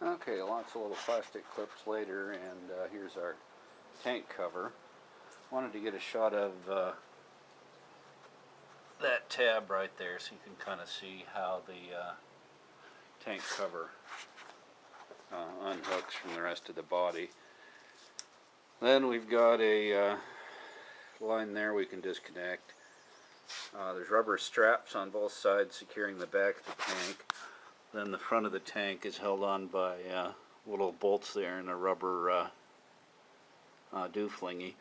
Okay, lots of little plastic clips later, and here's our tank cover. Wanted to get a shot of that tab right there so you can kind of see how the tank cover unhooks from the rest of the body. Then we've got a line there we can disconnect. There's rubber straps on both sides securing the back of the tank. Then the front of the tank is held on by little bolts there and a rubber dooflingy.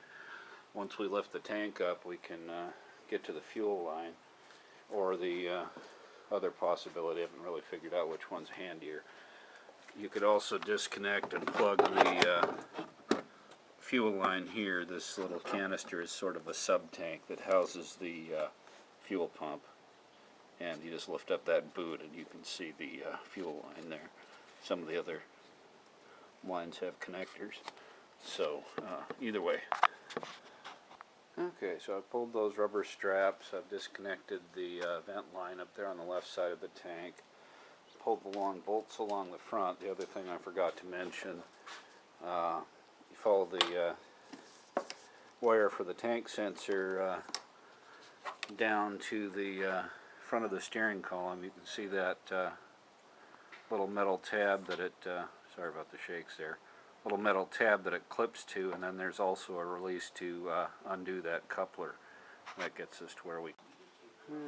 Once we lift the tank up, we can get to the fuel line, or the other possibility, I haven't really figured out which one's handier. You could also disconnect and plug the fuel line here. This little canister is sort of a sub-tank that houses the fuel pump, and you just lift up that boot and you can see the fuel line there. Some of the other lines have connectors, so either way. Okay, so I pulled those rubber straps. I've disconnected the vent line up there on the left side of the tank. Pulled the long bolts along the front. The other thing I forgot to mention, you follow the wire for the tank sensor down to the front of the steering column. You can see that little metal tab that it, sorry about the shakes there, little metal tab that it clips to, and then there's also a release to undo that coupler. That gets us to where we...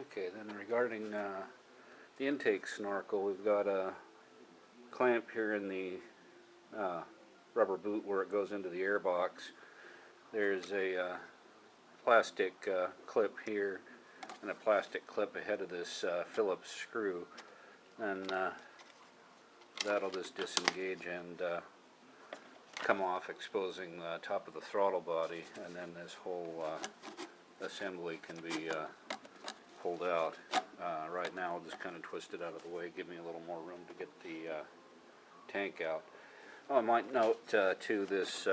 Okay, then regarding the intake snorkel, we've got a clamp here in the rubber boot where it goes into the air box. There's a plastic clip here and a plastic clip ahead of this Phillips screw, and that'll just disengage and come off, exposing the top of the throttle body, and then this whole assembly can be pulled out. Right now I'll just kind of twist it out of the way, give me a little more room to get the tank out. Oh, I might note too, this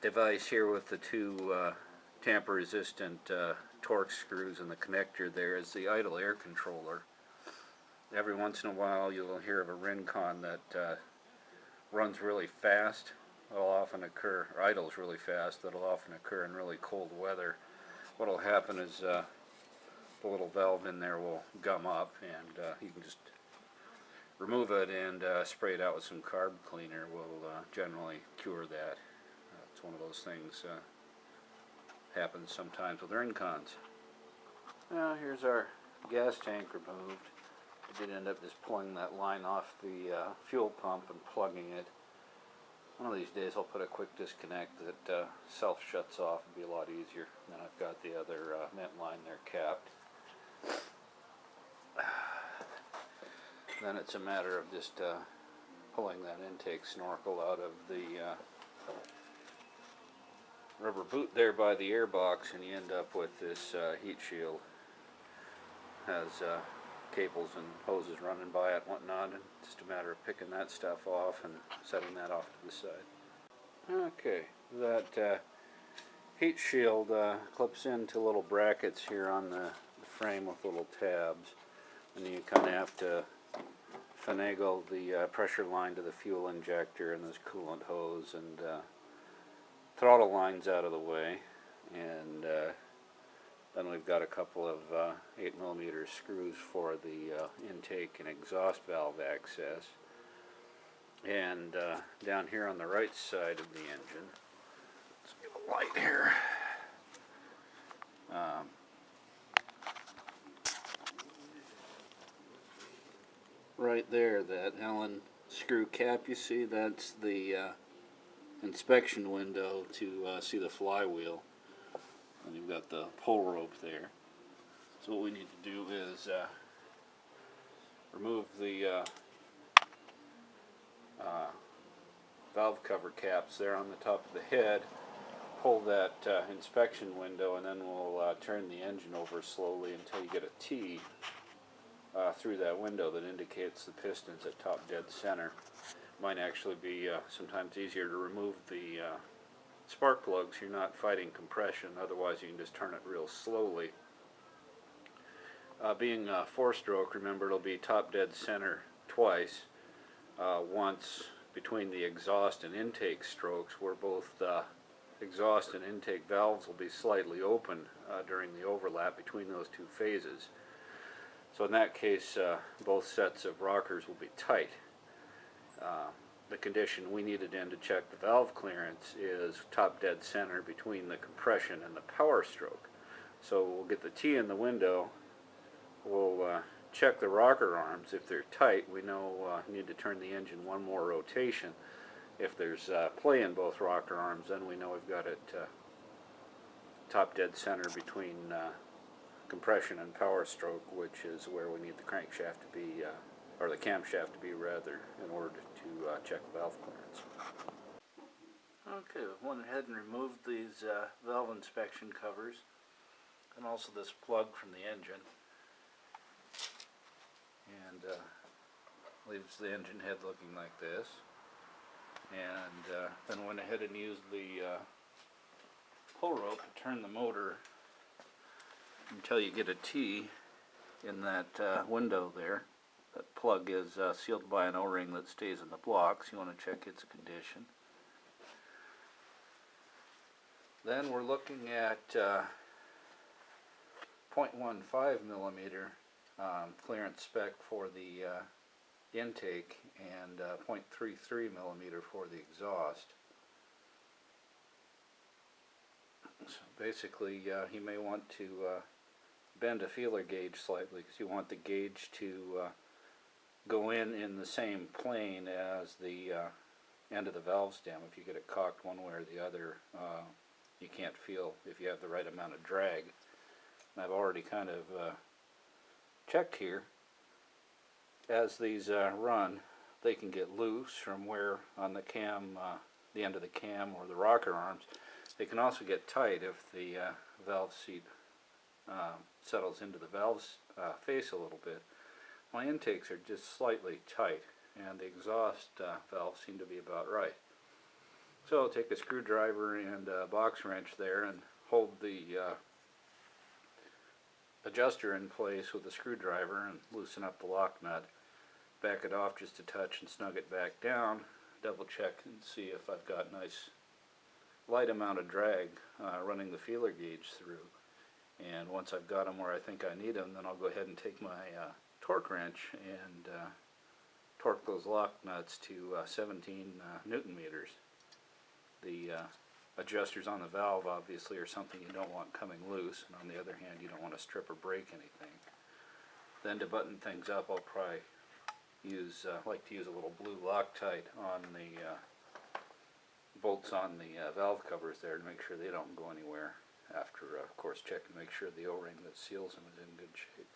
device here with the two tamper resistant torque screws and the connector there is the idle air controller. Every once in a while you'll hear of a Rincon that runs really fast. That'll often occur, or idles really fast. That'll often occur in really cold weather. What'll happen is the little valve in there will gum up, and you can just remove it and spray it out with some carb cleaner. Will generally cure that. It's one of those things happens sometimes with Rincons. Now here's our gas tank removed. I did end up just pulling that line off the fuel pump and plugging it. One of these days I'll put a quick disconnect that self-shuts off. It'll be a lot easier. And then I've got the other vent line there capped. Then it's a matter of just pulling that intake snorkel out of the rubber boot there by the air box, and you end up with this heat shield. Has cables and hoses running by it and whatnot, and just a matter of picking that stuff off and setting that off to the side. Okay, that heat shield clips into little brackets here on the frame with little tabs, and you kind of have to finagle the pressure line to the fuel injector and this coolant hose and throttle lines out of the way, and then we've got a couple of 8mm screws for the intake and exhaust valve access. And down here on the right side of the engine, let's get a light here. Right there, that Allen screw cap you see, that's the inspection window to see the flywheel. And you've got the pull rope there. So what we need to do is remove the valve cover caps there on the top of the head, pull that inspection window, and then we'll turn the engine over slowly until you get a T through that window that indicates the pistons at top dead center. Might actually be sometimes easier to remove the spark plugs. You're not fighting compression, otherwise you can just turn it real slowly. Being 4-stroke, remember it'll be top dead center twice, once between the exhaust and intake strokes, where both the exhaust and intake valves will be slightly open during the overlap between those two phases. So in that case, both sets of rockers will be tight. The condition we needed in to check the valve clearance is top dead center between the compression and the power stroke. So we'll get the T in the window, we'll check the rocker arms. If they're tight, we know need to turn the engine one more rotation. If there's play in both rocker arms, then we know we've got it top dead center between compression and power stroke, which is where we need the crankshaft to be, or the camshaft to be rather, in order to check valve clearance. Okay, we went ahead and removed these valve inspection covers and also this plug from the engine, and leaves the engine head looking like this. And then went ahead and used the pull rope to turn the motor until you get a T in that window there. That plug is sealed by an O-ring that stays in the blocks. You want to check its condition. Then we're looking at 0.15 millimeter clearance spec for the intake and 0.33 millimeter for the exhaust. So basically you may want to bend a feeler gauge slightly, because you want the gauge to go in the same plane as the end of the valve stem. If you get it cocked one way or the other, you can't feel if you have the right amount of drag. And I've already kind of checked here. As these run, they can get loose from where on the cam, the end of the cam or the rocker arms. They can also get tight if the valve seat settles into the valve face a little bit. My intakes are just slightly tight, and the exhaust valves seem to be about right. So I'll take a screwdriver and a box wrench there and hold the adjuster in place with the screwdriver and loosen up the lock nut. Back it off just a touch and snug it back down. Double check and see if I've got nice light amount of drag running the feeler gauge through. And once I've got them where I think I need them, then I'll go ahead and take my torque wrench and torque those lock nuts to 17 Newton meters. The adjusters on the valve obviously are something you don't want coming loose, and on the other hand you don't want to strip or break anything. Then to button things up, I'll probably like to use a little blue Loctite on the bolts on the valve covers there to make sure they don't go anywhere, after of course checking to make sure the O-ring that seals them is in good shape.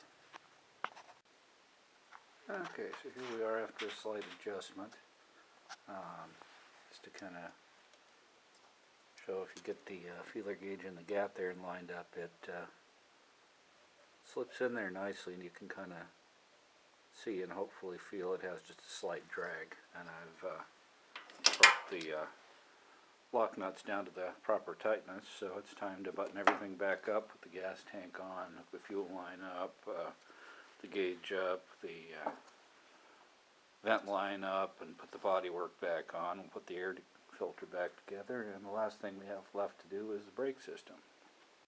Okay, so here we are after a slight adjustment, just to kind of show if you get the feeler gauge in the gap there and lined up, it slips in there nicely, and you can kind of see and hopefully feel it has just a slight drag. And I've torqued the lock nuts down to the proper tightness, so it's time to button everything back up, put the gas tank on, hook the fuel line up, the gauge up, the vent line up, and put the bodywork back on. We'll put the air filter back together, and the last thing we have left to do is the brake system.